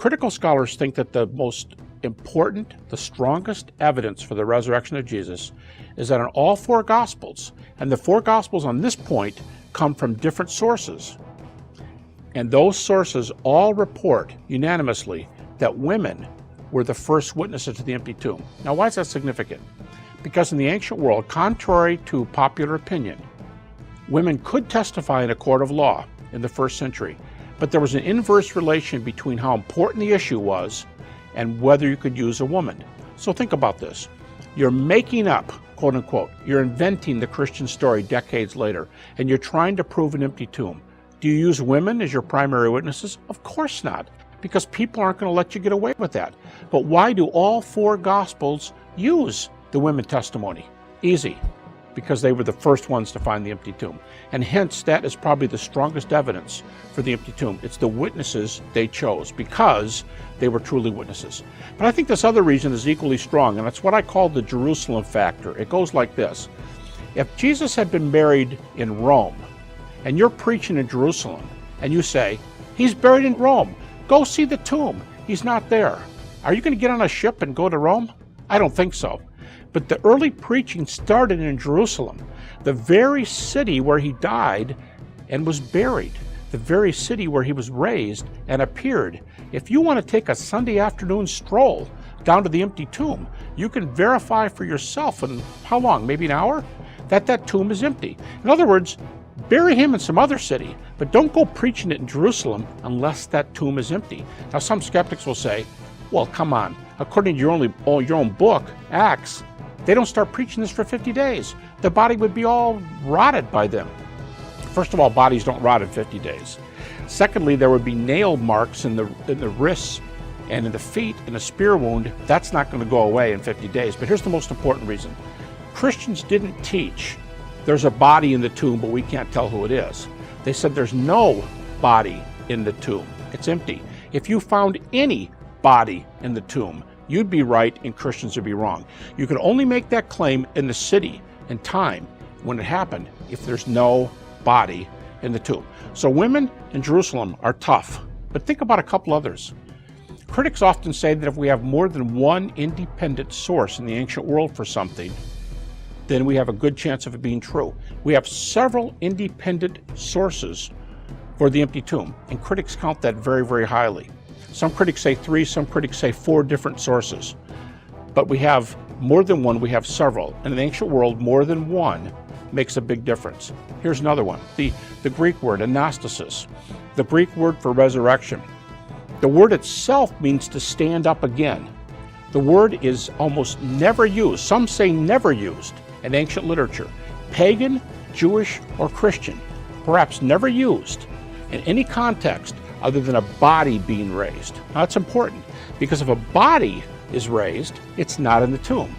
Critical scholars think that the most important, the strongest evidence for the resurrection of Jesus is that in all four Gospels, and the four Gospels on this point come from different sources, and those sources all report unanimously that women were the first witnesses to the empty tomb. Now, why is that significant? Because in the ancient world, contrary to popular opinion, women could testify in a court of law in the first century, but there was an inverse relation between how important the issue was and whether you could use a woman. So think about this. You're making up, quote unquote, you're inventing the Christian story decades later, and you're trying to prove an empty tomb. Do you use women as your primary witnesses? Of course not, because people aren't going to let you get away with that. But why do all four Gospels use the women testimony? Easy. Because they were the first ones to find the empty tomb. And hence, that is probably the strongest evidence for the empty tomb. It's the witnesses they chose because they were truly witnesses. But I think this other reason is equally strong, and that's what I call the Jerusalem factor. It goes like this. If Jesus had been buried in Rome, and you're preaching in Jerusalem, and you say, he's buried in Rome, go see the tomb, he's not there. Are you going to get on a ship and go to Rome? I don't think so. But the early preaching started in Jerusalem, the very city where he died and was buried, the very city where he was raised and appeared. If you want to take a Sunday afternoon stroll down to the empty tomb, you can verify for yourself in how long, maybe an hour, that tomb is empty. In other words, bury him in some other city, but don't go preaching it in Jerusalem unless that tomb is empty. Now, some skeptics will say, well, come on, according to your own book, Acts, they don't start preaching this for 50 days. The body would be all rotted by then. First of all, bodies don't rot in 50 days. Secondly, there would be nail marks in the wrists and in the feet and a spear wound. That's not going to go away in 50 days. But here's the most important reason. Christians didn't teach there's a body in the tomb, but we can't tell who it is. They said there's no body in the tomb. It's empty. If you found any body in the tomb, you'd be right and Christians would be wrong. You can only make that claim in the city and time when it happened if there's no body in the tomb. So women in Jerusalem are tough, but think about a couple others. Critics often say that if we have more than one independent source in the ancient world for something, then we have a good chance of it being true. We have several independent sources for the empty tomb, and critics count that very, very highly. Some critics say 3, some critics say 4 different sources. But we have more than one, we have several. In the ancient world, more than one makes a big difference. Here's another one, the Greek word, anastasis, the Greek word for resurrection. The word itself means to stand up again. The word is almost never used, some say never used, in ancient literature. Pagan, Jewish, or Christian, perhaps never used in any context other than a body being raised. Now that's important, because if a body is raised, it's not in the tomb.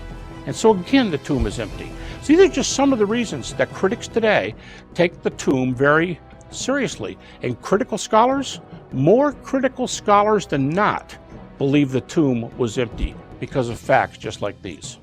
And so again, the tomb is empty. So these are just some of the reasons that critics today take the tomb very seriously. And critical scholars, more critical scholars than not, believe the tomb was empty because of facts just like these.